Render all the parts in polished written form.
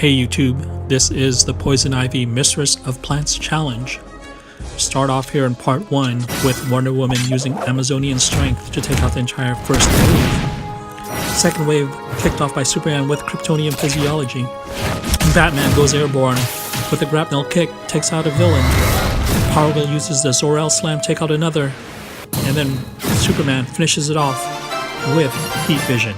Hey YouTube, this is the Poison Ivy Mistress of Plants challenge. Start off here in part 1 with Wonder Woman using Amazonian strength to take out the entire first wave. Second wave kicked off by Superman with Kryptonian physiology. Batman goes airborne with a grapnel kick, takes out a villain. Power Girl uses the Zor-El slam, take out another. And then Superman finishes it off with heat vision.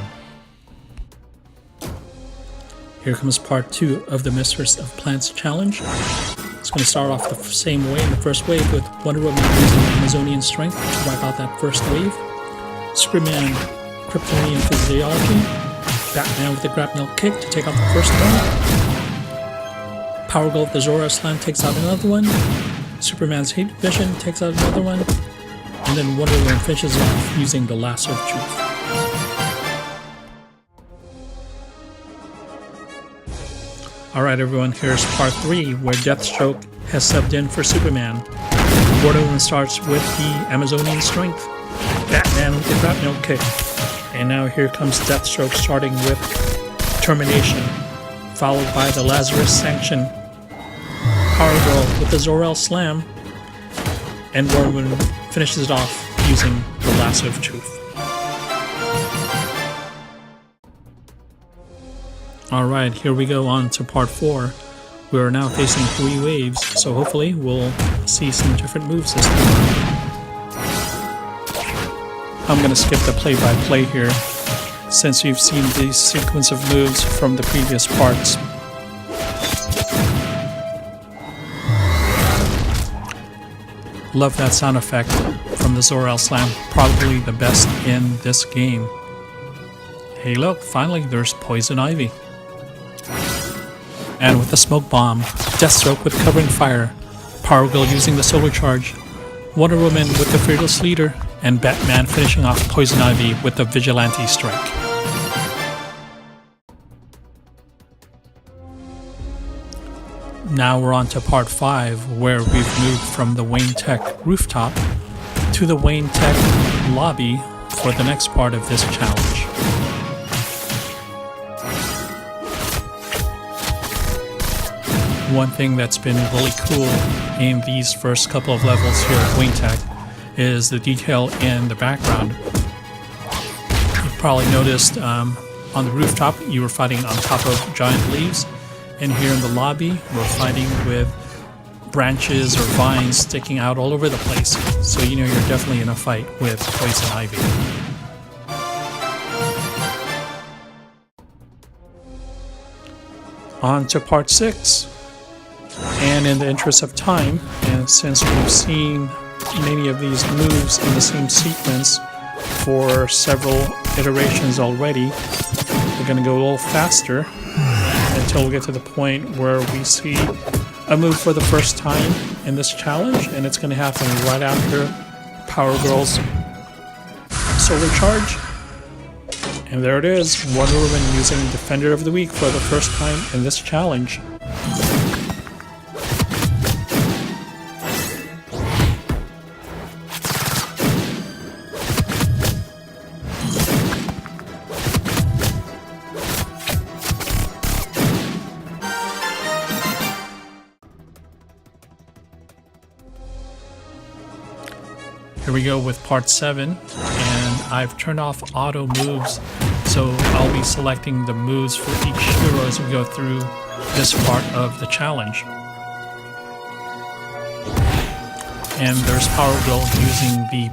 Here comes part 2 of the Mistress of Plants challenge. It's going to start off the same way in the first wave with Wonder Woman using Amazonian strength to wipe out that first wave. Superman, Kryptonian physiology. Batman with a grapnel kick to take out the first one. Power Girl with the Zor-El slam takes out another one. Superman's heat vision takes out another one. And then Wonder Woman finishes off using the lasso of truth. Alright everyone, here's part 3 where Deathstroke has subbed in for Superman. Wonder Woman starts with the Amazonian strength, Batman with the grapnel kick, and now here comes Deathstroke starting with Termination, followed by the Lazarus Sanction, Power Girl with the Zor-El slam, and Wonder Woman finishes it off using the lasso of truth. Alright, here we go on to part 4. We are now facing 3 waves, so hopefully we'll see some different moves this time. I'm going to skip the play-by-play here, since you've seen the sequence of moves from the previous parts. Love that sound effect from the Zor-El slam, probably the best in this game. Hey look, finally there's Poison Ivy. And with the smoke bomb, Deathstroke with covering fire, Power Girl using the solar charge, Wonder Woman with the fearless leader, and Batman finishing off Poison Ivy with the vigilante strike. Now we're on to part 5, where we've moved from the Wayne Tech rooftop to the Wayne Tech lobby for the next part of this challenge. One thing that's been really cool in these first couple of levels here at Wayne Tech is the detail in the background. You've probably noticed on the rooftop you were fighting on top of giant leaves, and here in the lobby we're fighting with branches or vines sticking out all over the place, so you know you're definitely in a fight with Poison Ivy. On to part 6. And in the interest of time, and since we've seen many of these moves in the same sequence for several iterations already, we're going to go a little faster until we get to the point where we see a move for the first time in this challenge, and it's going to happen right after Power Girl's solar charge. And there it is, Wonder Woman using Defender of the Week for the first time in this challenge. Here we go with part 7, and I've turned off auto moves, so I'll be selecting the moves for each hero as we go through this part of the challenge. And there's Power Girl using the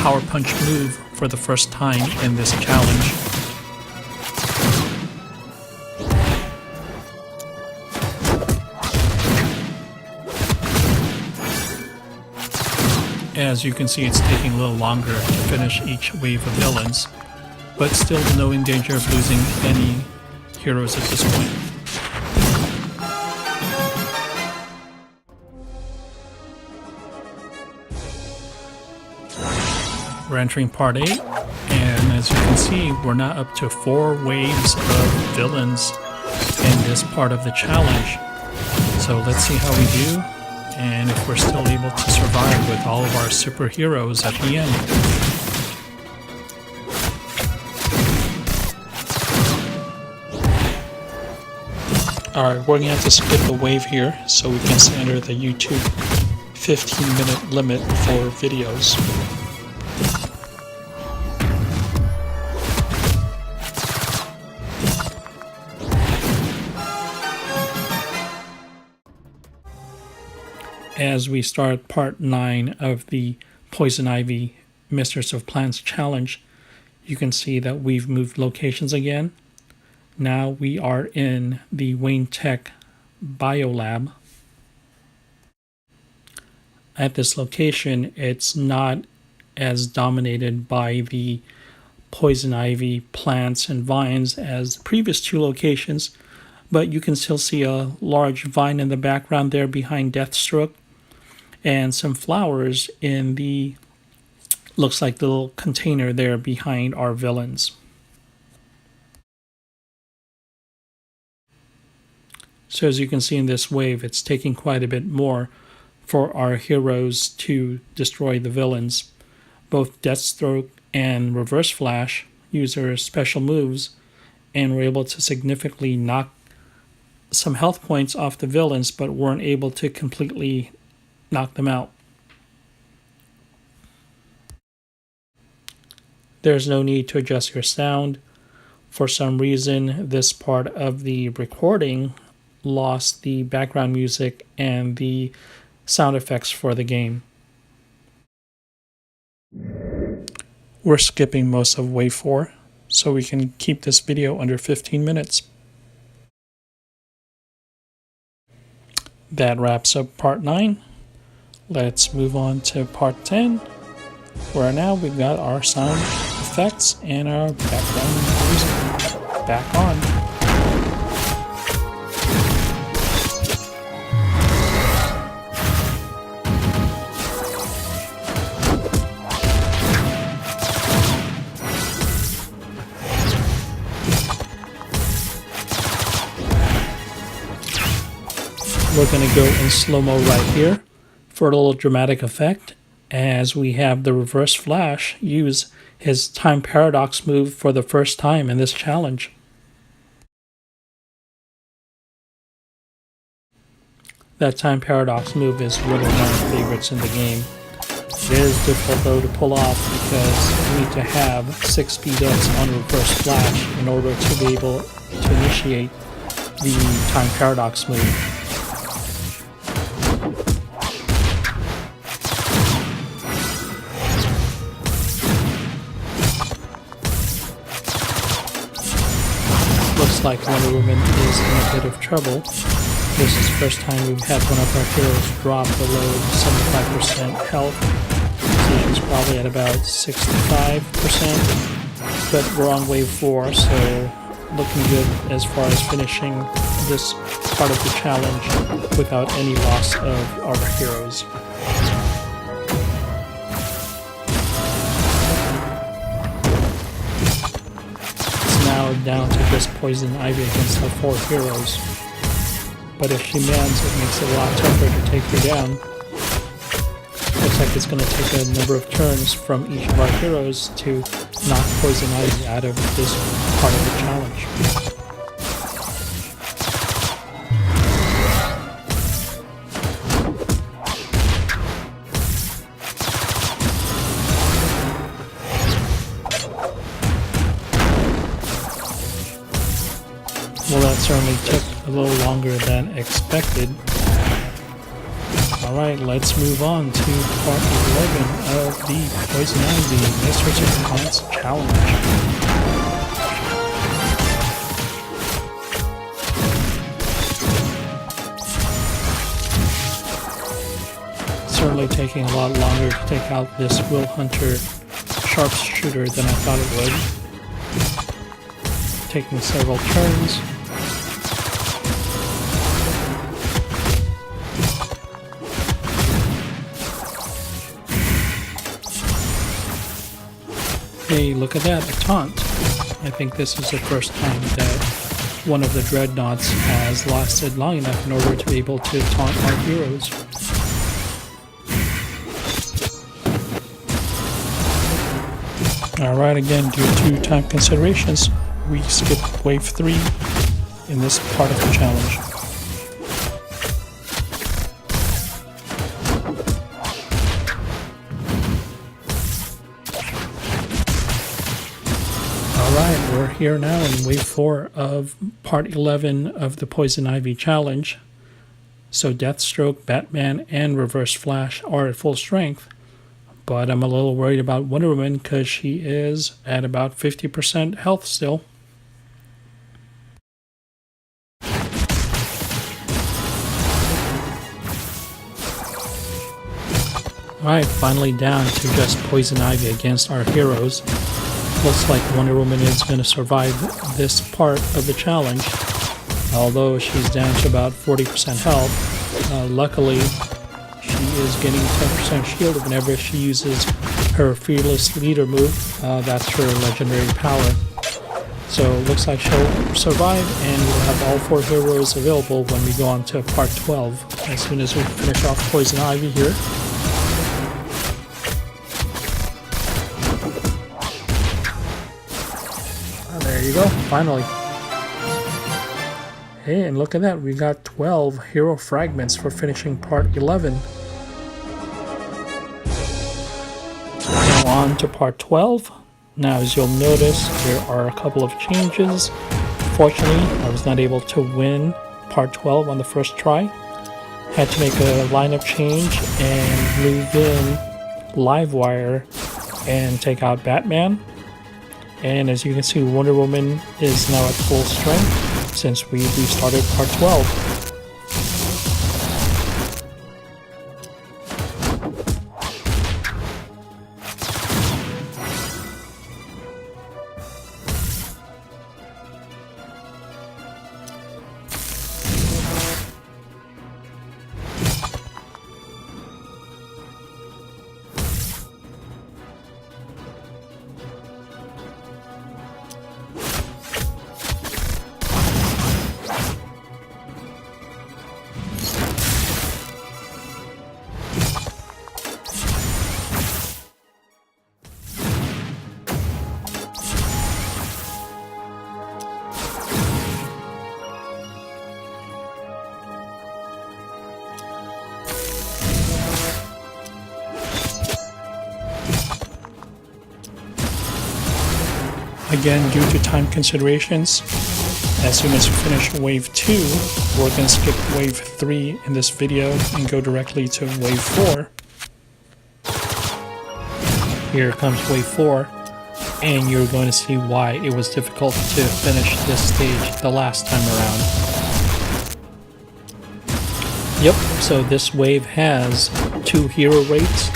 Power Punch move for the first time in this challenge. As you can see, it's taking a little longer to finish each wave of villains, but still no in danger of losing any heroes at this point. We're entering part 8, and as you can see, we're now up to 4 waves of villains in this part of the challenge. So let's see how we do, and if we're still able to survive with all of our superheroes at the end. Alright, we're going to have to skip the wave here so we can stay under the YouTube 15-minute limit for videos. As we start part 9 of the Poison Ivy Mistress of Plants challenge, you can see that we've moved locations again. Now we are in the Wayne Tech Biolab. At this location, it's not as dominated by the poison ivy plants and vines as the previous 2 locations, but you can still see a large vine in the background there behind Deathstroke, and some flowers in the, looks like the little container there behind our villains. So as you can see in this wave, it's taking quite a bit more for our heroes to destroy the villains. Both Deathstroke and Reverse Flash use their special moves and were able to significantly knock some health points off the villains, but weren't able to completely knock them out. There's no need to adjust your sound. For some reason, this part of the recording lost the background music and the sound effects for the game. We're skipping most of Wave 4, so we can keep this video under 15 minutes. That wraps up part 9. Let's move on to part 10, where now we've got our sound effects and our background music back on. We're going to go in slow-mo right here for a little dramatic effect, as we have the Reverse Flash use his Time Paradox move for the first time in this challenge. That Time Paradox move is one of my favorites in the game. It is difficult though to pull off because you need to have 6 speed-ups on Reverse Flash in order to be able to initiate the Time Paradox move. Looks like Wonder Woman is in a bit of trouble. This is the first time we've had one of our heroes drop below 75% health. So she's probably at about 65%, but we're on wave 4, so looking good as far as finishing this part of the challenge without any loss of our heroes. Down to just Poison Ivy against the 4 heroes. But if she mans, it makes it a lot tougher to take her down. Looks like it's going to take a number of turns from each of our heroes to knock Poison Ivy out of this part of the challenge. Well, that certainly took a little longer than expected. Alright, let's move on to part 11 of the Poison Ivy Mistress of Plants challenge. Certainly taking a lot longer to take out this Will Hunter sharpshooter than I thought it would. Taking several turns. Hey, look at that, a taunt. I think this is the first time that one of the Dreadnoughts has lasted long enough in order to be able to taunt our heroes. Alright, again, due to time considerations, we skip wave 3 in this part of the challenge. Alright, we're here now in wave 4 of part 11 of the Poison Ivy challenge. So Deathstroke, Batman, and Reverse Flash are at full strength. But I'm a little worried about Wonder Woman because she is at about 50% health still. Alright, finally down to just Poison Ivy against our heroes. Looks like Wonder Woman is going to survive this part of the challenge, although she's down to about 40% health. Luckily, she is getting 10% shield whenever she uses her Fearless Leader move. That's her legendary power. So it looks like she'll survive, and we'll have all 4 heroes available when we go on to part 12, as soon as we finish off Poison Ivy here. There you go, finally. Hey, and look at that, we got 12 hero fragments for finishing part 11. Now on to part 12. Now, as you'll notice, there are a couple of changes. Fortunately, I was not able to win part 12 on the first try. Had to make a lineup change and move in Livewire and take out Batman. And as you can see, Wonder Woman is now at full strength since we restarted part 12. Again, due to time considerations, as soon as we finish wave 2, we're going to skip wave 3 in this video and go directly to wave 4. Here comes wave 4, and you're going to see why it was difficult to finish this stage the last time around. Yep, so this wave has 2 hero rates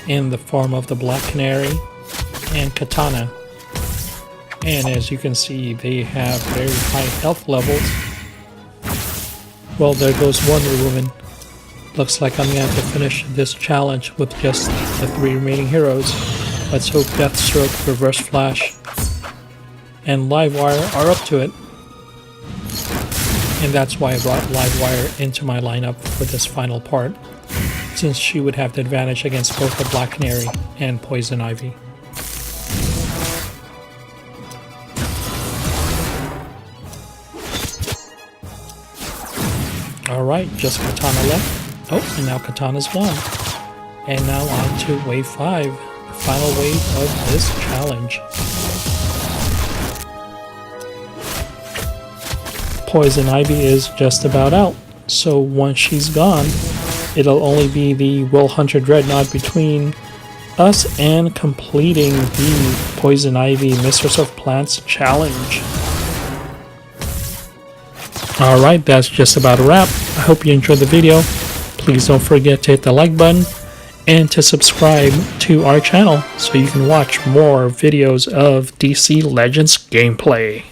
in the form of the Black Canary and Katana. And as you can see, they have very high health levels. Well, there goes Wonder Woman. Looks like I'm going to have to finish this challenge with just the 3 remaining heroes. Let's hope Deathstroke, Reverse Flash, and Livewire are up to it. And that's why I brought Livewire into my lineup for this final part, since she would have the advantage against both the Black Canary and Poison Ivy. Alright, just Katana left. Oh, and now Katana's won. And now on to wave 5, the final wave of this challenge. Poison Ivy is just about out, so once she's gone, it'll only be the Will Hunter Dreadnought between us and completing the Poison Ivy Mistress of Plants challenge. Alright, that's just about a wrap. I hope you enjoyed the video. Please don't forget to hit the like button and to subscribe to our channel so you can watch more videos of DC Legends gameplay.